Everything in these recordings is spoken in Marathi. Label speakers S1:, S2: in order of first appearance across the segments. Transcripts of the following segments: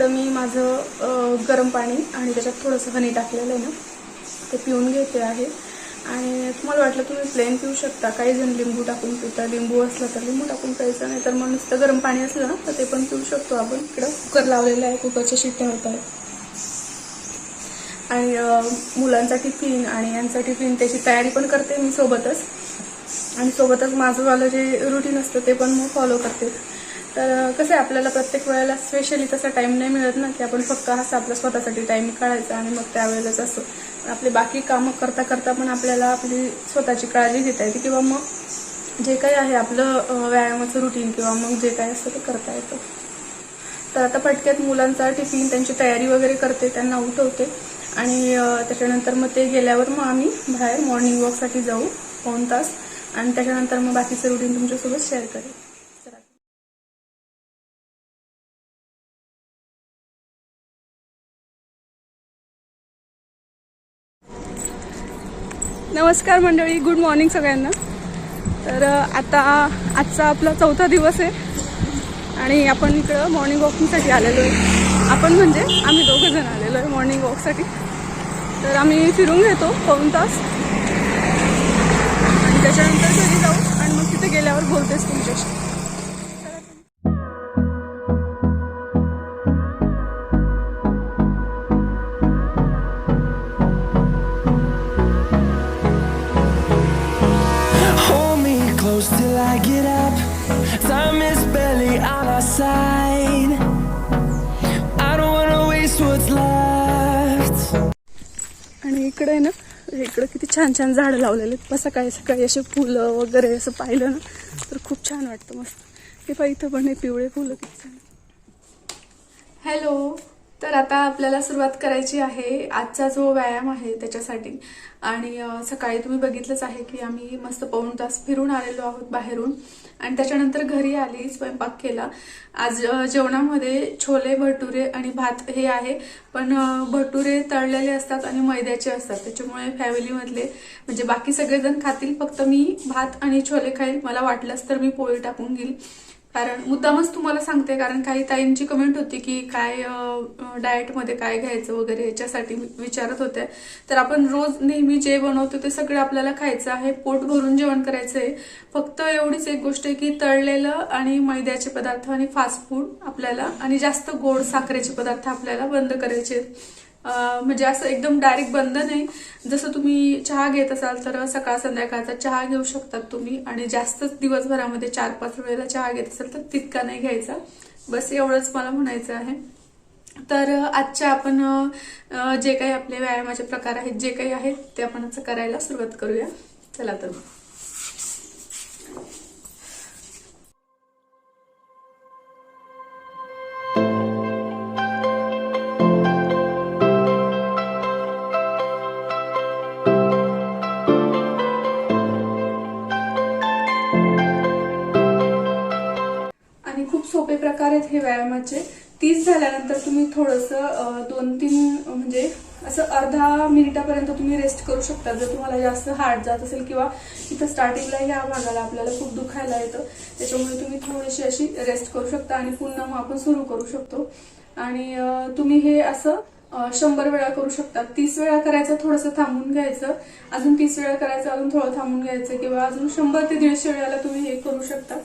S1: इकडं मी माझं गरम पाणी आणि त्याच्यात थोडंसं हनी टाकलेलं आहे ना, ते पिऊन घेते आहे. आणि तुम्हाला वाटलं तुम्ही प्लेन पिऊ शकता, काही जण लिंबू टाकून पिता, लिंबू असलं तर लिंबू टाकून प्यायचं, नाही तर मग नुसतं गरम पाणी असलं ना तर ते पण पिऊ शकतो आपण. इकडं कुकर लावलेलं आहे, कुकरच्या शिट्ट्या होत आहेत. आणि मुलांचा टिफिन आणि यांचा टिफिन त्याची तयारी पण करते मी सोबतच, आणि सोबतच माझंवालं जे रुटीन असतं ते पण मग फॉलो करते. तर कसं आहे, आपल्याला प्रत्येक वेळेला स्पेशली तसा टाईम नाही मिळत ना, की आपण फक्त असं आपल्या स्वतःसाठी टाईम काढायचा आणि मग त्यावेळेलाच असं आपली बाकी कामं करता करता पण आपल्याला आपली स्वतःची काळजी घेता येते, किंवा मग जे काही आहे आपलं व्यायामाचं रुटीन किंवा मग जे काही असतं ते करता येतं. तर आता पटक्यात मुलांचा टिफिन, त्यांची तयारी वगैरे करते, त्यांना उठवते, आणि त्याच्यानंतर मग ते गेल्यावर मग आम्ही बाहेर मॉर्निंग वॉकसाठी जाऊ 2 तास, आणि त्याच्यानंतर मग बाकीचं रुटीन तुमच्यासोबत शेअर करेल. नमस्कार मंडळी, गुड मॉर्निंग सगळ्यांना. तर आता आजचा आपला 4था दिवस आहे आणि आपण इकडं मॉर्निंग वॉकिंगसाठी आलेलो आहे. आपण म्हणजे आम्ही 2 जण आलेलो आहे मॉर्निंग वॉकसाठी. तर आम्ही फिरून घेतो 2 तास आणि त्याच्यानंतर घरी जाऊ, आणि मग तिथे गेल्यावर बोलतेच तुमच्याशी.
S2: Till I get up, time is barely on our side. I don't wanna waste what's left.
S1: आणि इकडे ना, इकडे किती छान छान झाडं लावलेले आहेत. सकाळी सकाळी असे फुलं वगैरे असं पाहिलं ना तर खूप छान वाटतं, मस्त. हे पाहिजे इथं पण हे पिवळे फुलं किती छान. हॅलो. तर आता आपल्याला सुरुवात करायची आहे आजचा जो व्यायाम आहे त्याच्यासाठी. आणि सकाळी तुम्ही बघितलंच आहे की आम्ही मस्त 2 तास फिरून आलेलो आहोत बाहेरून, आणि त्याच्यानंतर घरी आली, स्वयंपाक केला. आज जेवणामध्ये छोले भटुरे आणि भात हे आहे, पण भटुरे तळलेले असतात आणि मैद्याचे असतात, त्याच्यामुळे फॅमिलीमधले म्हणजे बाकी सगळेजण खातील, फक्त मी भात आणि छोले खाईल. मला वाटलंच तर मी पोळी टाकून घेईल, कारण मुद्दामच तुम्हाला सांगते, कारण काही ताईंची कमेंट होती की काय डाएटमध्ये काय घ्यायचं वगैरे, याच्यासाठी विचारत होते. तर आपण रोज नेहमी जे बनवतो ते सगळं आपल्याला खायचं आहे, पोट भरून जेवण करायचं आहे. फक्त एवढीच एक गोष्ट आहे की तळलेलं आणि मैद्याचे पदार्थ आणि फास्ट फूड आपल्याला, आणि जास्त गोड साखरेचे पदार्थ आपल्याला बंद करायचे. म्हणजे असं एकदम डायरेक्ट बंद नाही, जसं तुम्ही चहा घेत असाल तर सकाळ संध्याकाळचा चहा घेऊ शकतात तुम्ही, आणि जास्तच दिवसभरामध्ये 4-5 वेळेला चहा घेत असाल तर तितका नाही घ्यायचा. बस एवढंच मला म्हणायचं आहे. तर आजच्या आपण जे काही आपले व्यायामाचे प्रकार आहेत, जे काही आहेत ते आपण आज करायला सुरुवात करूया. चला तर. खूप सोपे प्रकार आहेत हे व्यायामाचे. 30 झाल्यानंतर तुम्ही थोडंसं 2-3 म्हणजे असं अर्धा मिनिटापर्यंत तुम्ही रेस्ट करू शकता, जर तुम्हाला जास्त हार्ड जात असेल, किंवा इथं स्टार्टिंगला या भागाला आपल्याला खूप दुखायला येतं, त्याच्यामुळे तुम्ही थोडीशी अशी रेस्ट करू शकता आणि पुन्हा मग आपण सुरू करू शकतो. आणि तुम्ही हे असं 100 वेळा करू शकता. 30 वेळा करायचं, थोडंसं थांबून घ्यायचं, अजून 30 वेळा करायचं, अजून थोडं थांबून घ्यायचं, किंवा अजून 100 ते 150 वेळाला तुम्ही हे करू शकता.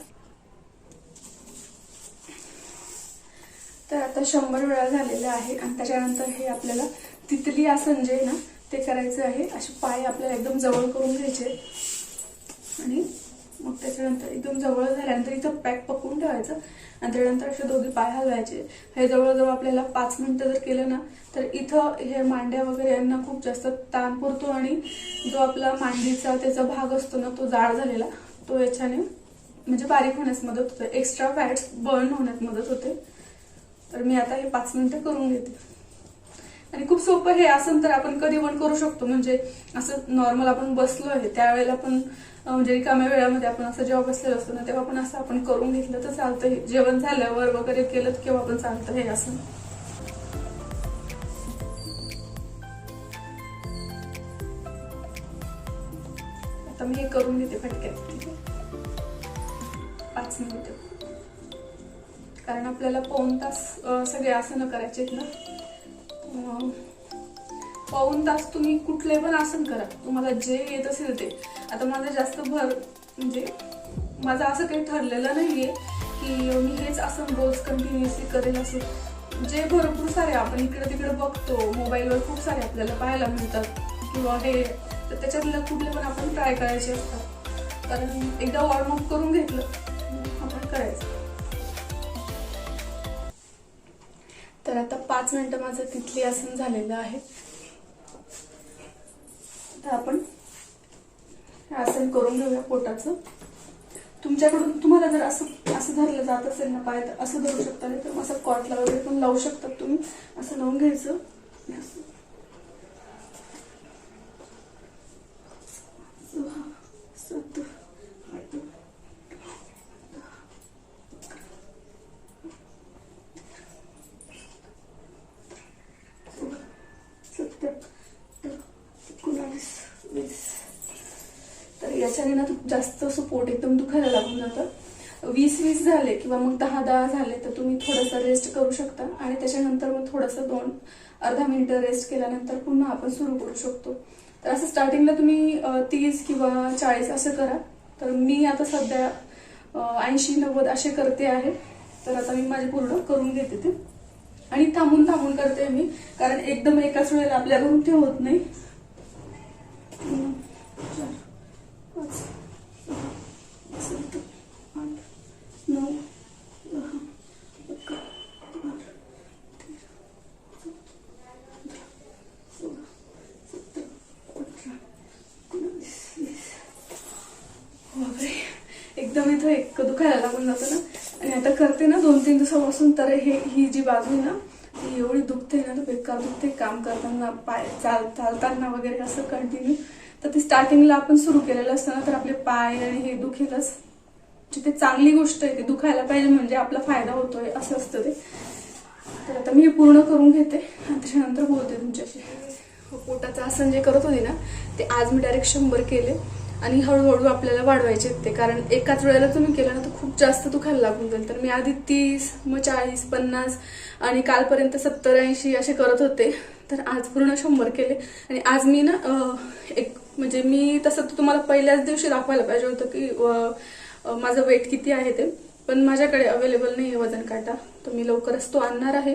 S1: तर आता 100 वेळा झालेलं आहे, आणि त्याच्यानंतर हे आपल्याला तितली आसन जे आहे ना ते करायचं आहे. असे पाय आपल्याला एकदम जवळ करून घ्यायचे, आणि मग त्याच्यानंतर एकदम जवळ झाल्यानंतर इथं पॅक पकडून ठेवायचं, आणि त्याच्यानंतर असे दोघे पाय हलवायचे. हे जवळजवळ आपल्याला 5 मिनिटं जर केलं ना तर इथं हे मांड्या वगैरे यांना खूप जास्त ताण पुरतो, आणि जो आपला मांडीचा त्याचा भाग असतो ना तो जाड झालेला, तो याच्याने म्हणजे बारीक होण्यास मदत होते, एक्स्ट्रा फॅट्स बर्न होण्यास मदत होते. तर मी आता हे 5 मिनिटं करून घेते. आणि खूप सोपं हे आसन तर आपण कधी पण करू शकतो, म्हणजे असं नॉर्मल आपण बसलो आहे त्यावेळेला पण, म्हणजे रिकाम्या वेळामध्ये आपण असं जेव्हा बसलेलो असतो ना तेव्हा पण असं आपण करून घेतलं तर चालतं. जेवण झाल्यावर वगैरे केलं किंवा पण चालतं हे आसन. आता मी हे करून घेते फटक्यात. 5 मिनिटं. कारण आपल्याला पाऊण तास सगळे आसनं करायचे आहेत ना. पाऊण तास तुम्ही कुठले पण आसन करा, तुम्हाला जे येत असेल ते. आता माझं जास्त म्हणजे माझं असं काही ठरलेलं नाहीये की मी हेच आसन रोज कंटिन्युअसली करेल. असं जे भरपूर सारे आपण इकडे तिकडे बघतो, मोबाईलवर खूप सारे आपल्याला पाहायला मिळतात किंवा हे, तर त्याच्यातलं कुठले पण आपण ट्राय करायचे असतात. कारण एकदा वॉर्मअप करून घेतलं आपण करायचं. तर आता 5 मिनिटं माझं तिथली आसन झालेलं आहे. तर आपण आसन करून घेऊया पोटाचं. तुमच्याकडून तुम्हाला जर असं धरलं जात असेल ना पाय, तर असं धरू शकता, नाही तर असं कॉटला वगैरे पण लावू शकतात तुम्ही. असं लावून घ्यायचं. तर याच्याने ना जास्त असं पोट एकदम दुखायला लागून जातं. 20 झाले किंवा मग 10 झाले तर तुम्ही थोडंसं रेस्ट करू शकता आणि त्याच्यानंतर मग थोडंसं अर्धा मिनिट रेस्ट केल्यानंतर पुन्हा आपण सुरू करू शकतो. तर असं स्टार्टिंगला तुम्ही 30 किंवा 40 असं करा. तर मी आता सध्या 80-90 असे करते आहे. तर आता मी माझे पूर्ण करून घेते ते आणि थांबून थांबून करते मी, कारण एकदम एकाच वेळेला आपल्याकडून ते होत नाही. 4, 5, 6, 7, 8, 9, 10, 11, 12, 13, 14, 15, 16, 17, 18, 19, 20. बापरे, एकदम इथं एक दुखायला लागून जातं ना. आणि आता करते ना 2-3 दिवसापासून, तर ही जी बाजू आहे ना ती एवढी दुखते ना, तर बेकार दुखते. काम करताना, पाय चालताना वगैरे असं कंटिन्यू. तर ते स्टार्टिंगला आपण सुरू केलेलं असतं ना, तर आपले पाय आणि हे दुखेलच. ते चांगली गोष्ट आहे, ते दुखायला पाहिजे म्हणजे आपला फायदा होतोय असं असतं ते. तर आता मी हे पूर्ण करून घेते आणि त्याच्यानंतर बोलते तुमच्याशी. पोटाचं आसन जे करत होते ना, ते आज मी डायरेक्ट 100 केले आणि हळूहळू आपल्याला वाढवायचे ते. कारण एकाच वेळेला तुम्ही केलं ना तर खूप जास्त दुखायला लागून जाईल. तर मी आधी 30, मग 40, 50 आणि कालपर्यंत 70-80 असे करत होते. तर आज पूर्ण 100 केले. आणि आज मी ना म्हणजे मी तसं तर तुम्हाला पहिल्याच दिवशी दाखवायला पाहिजे होतं की माझं वेट किती आहे ते, पण माझ्याकडे अवेलेबल नाही आहे वजन काटा. तर मी लवकरच तो आणणार आहे.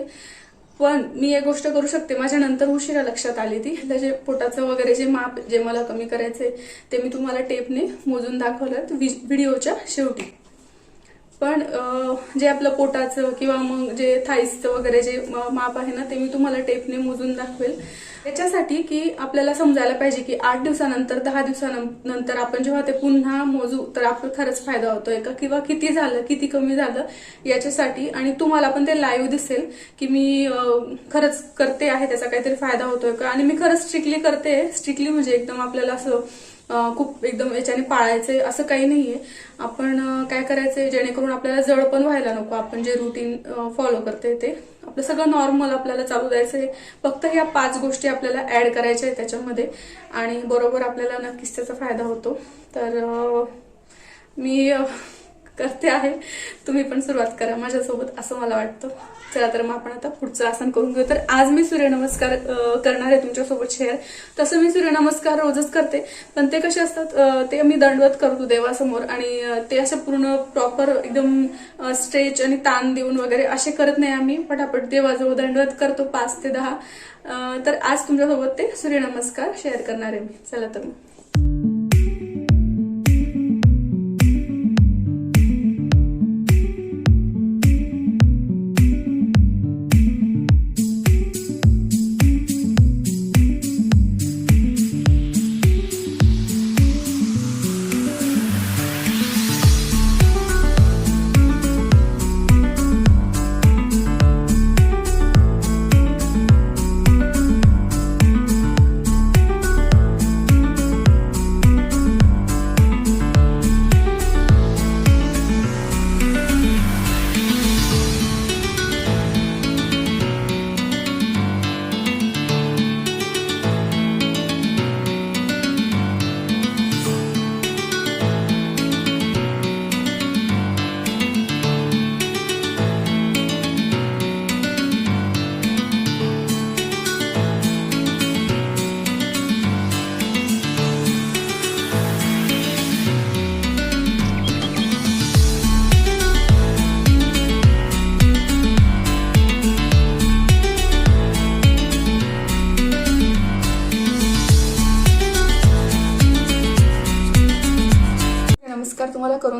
S1: पण मी एक गोष्ट करू शकते, माझ्या नंतर उशिरा लक्षात आली ती. त्याचे पोटाचं वगैरे जे माप जे मला कमी करायचंय ते मी तुम्हाला टेपने मोजून दाखवलं व्हिडिओच्या शेवटी. पण जे आपलं पोटाचं किंवा मग जे थाईसचं वगैरे जे माप आहे ना, ते मी तुम्हाला टेपने मोजून दाखवेल. त्याच्यासाठी की आपल्याला समजायला पाहिजे की 8 दिवसानंतर 10 दिवसानंतर आपण जेव्हा ते पुन्हा मोजू तर आपला खरंच फायदा होतोय का, किंवा किती झालं किती कमी झालं याच्यासाठी. आणि तुम्हाला पण ते लाईव्ह दिसेल की मी खरंच करते आहे, त्याचा काहीतरी फायदा होतोय का. आणि मी खरंच स्ट्रिक्टली करते. स्ट्रिक्टली म्हणजे एकदम आपल्याला असं खूप एकदम याच्याने पाळायचंय असं काही नाहीये. आपण काय करायचंय जेणेकरून आपल्याला जड पण व्हायला नको. आपण जे रुटीन फॉलो करते ते आपलं सगळं नॉर्मल आपल्याला चालू द्यायचंय. फक्त ह्या 5 गोष्टी आपल्याला ऍड करायच्या आहेत त्याच्यामध्ये आणि बरोबर आपल्याला नक्कीच त्याचा फायदा होतो. तर मी करते आहे, तुम्ही पण सुरुवात करा माझ्यासोबत असं मला वाटतं. चला तर मग आपण आता पुढचं आसन करून घेऊ. तर आज मी सूर्यनमस्कार करणार आहे तुमच्यासोबत शेअर. तसं मी सूर्यनमस्कार रोजच करते, पण ते कसे असतात ते मी दंडवत करतो देवासमोर आणि ते असे पूर्ण प्रॉपर एकदम स्ट्रेच आणि ताण देऊन वगैरे असे करत नाही आम्ही. पटापट देवाजवळ दंडवत करतो 5 ते 10. तर आज तुमच्यासोबत ते सूर्यनमस्कार शेअर करणार आहे मी. चला तर मग.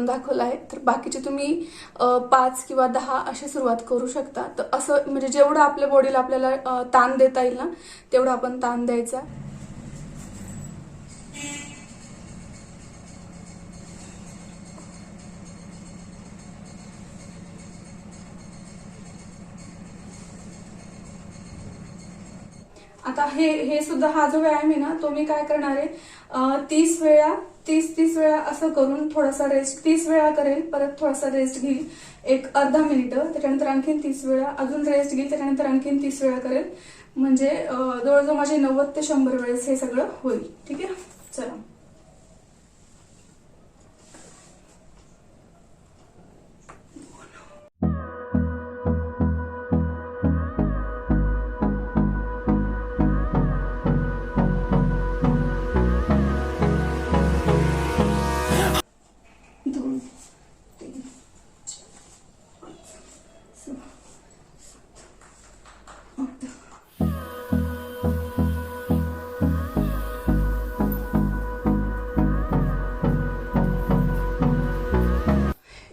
S1: दाखवला आहे, तर बाकीचे तुम्ही 5 किंवा 10 अशी सुरुवात करू शकता. तर असं म्हणजे जेवढं आपल्या बॉडीला आपल्याला ताण देता येईल ना तेवढा आपण ताण द्यायचा. आता हे सुद्धा हा जो व्यायाम आहे ना तो मी काय करणार आहे 30 वेळा 30 वेळा असं करून थोडासा रेस्ट 30 वेळा करेल, परत थोडासा रेस्ट घेईल एक अर्धा मिनिट, त्याच्यानंतर आणखीन 30 वेळा अजून रेस्ट घेईल, त्याच्यानंतर आणखीन 30 वेळा करेल. म्हणजे जवळजवळ माझे 90 ते 100 वेळेस हे सगळं होईल. ठीक आहे, चला.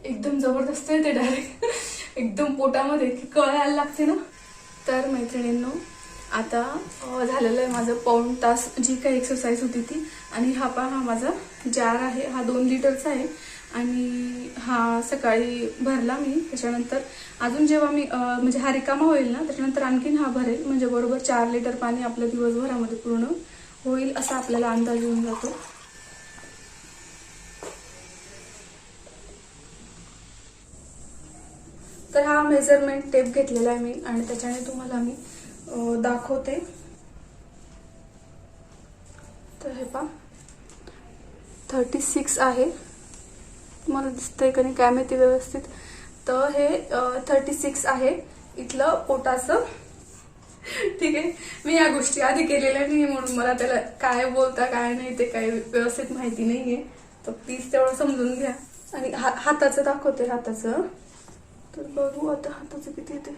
S1: एकदम जबरदस्त आहे ते, डायरेक्ट एकदम पोटामध्ये कळायला लागते ना. तर मैत्रिणींनो, आता झालेलं आहे माझं पाऊण तास जी काही एक्सरसाइज होती ती. आणि हा माझा जार आहे, हा 2 लिटरचा आहे आणि हा सकाळी भरला मी. त्याच्यानंतर अजून जेव्हा मी म्हणजे हा रिकामा होईल ना त्याच्यानंतर आणखीन हा भरेल, म्हणजे बरोबर 4 लिटर पाणी आपल्या दिवसभरामध्ये पूर्ण होईल असा आपल्याला अंदाज येऊन जातो. तर हा मेजरमेंट टेप घेतलेला आहे मी आणि त्याच्याने तुम्हाला मी दाखवते. तर हे पहा 36 आहे, तुम्हाला दिसतंय का नाही काय माहिती व्यवस्थित. तर हे 36 आहे इथलं पोटाचं. ठीक आहे, मी या गोष्टी आधी केलेल्या नाही म्हणून मला त्याला काय बोलता काय नाही ते काही व्यवस्थित माहिती नाहीये, तर प्लीज तेवढं समजून घ्या. आणि हाताचं दाखवते, हाताचं. तर बघू आता हाताचं किती येते.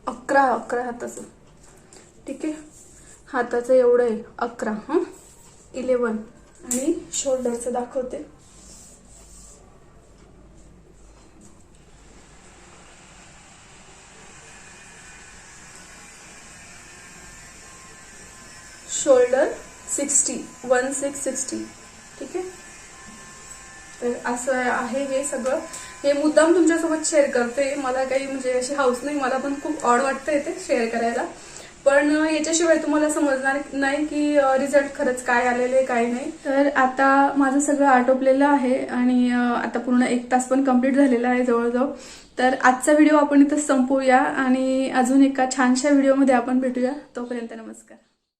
S1: अकरा हाताचं. ठीक आहे, हाताचं एवढं आहे 11. 11. आणि शोल्डरचं दाखवते. शोल्डर 16. ठीक आहे, तर असं आहे हे सगळं. हे मुद्दाम तुमच्यासोबत शेअर करते, मला काही म्हणजे अशी हाऊस नाही, मला पण खूप ऑड वाटतं ते शेअर करायला. पण याच्याशिवाय तुम्हाला समजणार नाही की रिझल्ट खरंच काय आलेले काय नाही. तर आता माझं सगळं आटोपलेलं आहे आणि आता पूर्ण 1 तास पण कंप्लीट झालेला आहे जवळजवळ. तर आजचा व्हिडिओ आपण इथं संपवूया आणि अजून एका छानशा व्हिडिओमध्ये आपण भेटूया. तोपर्यंत नमस्कार.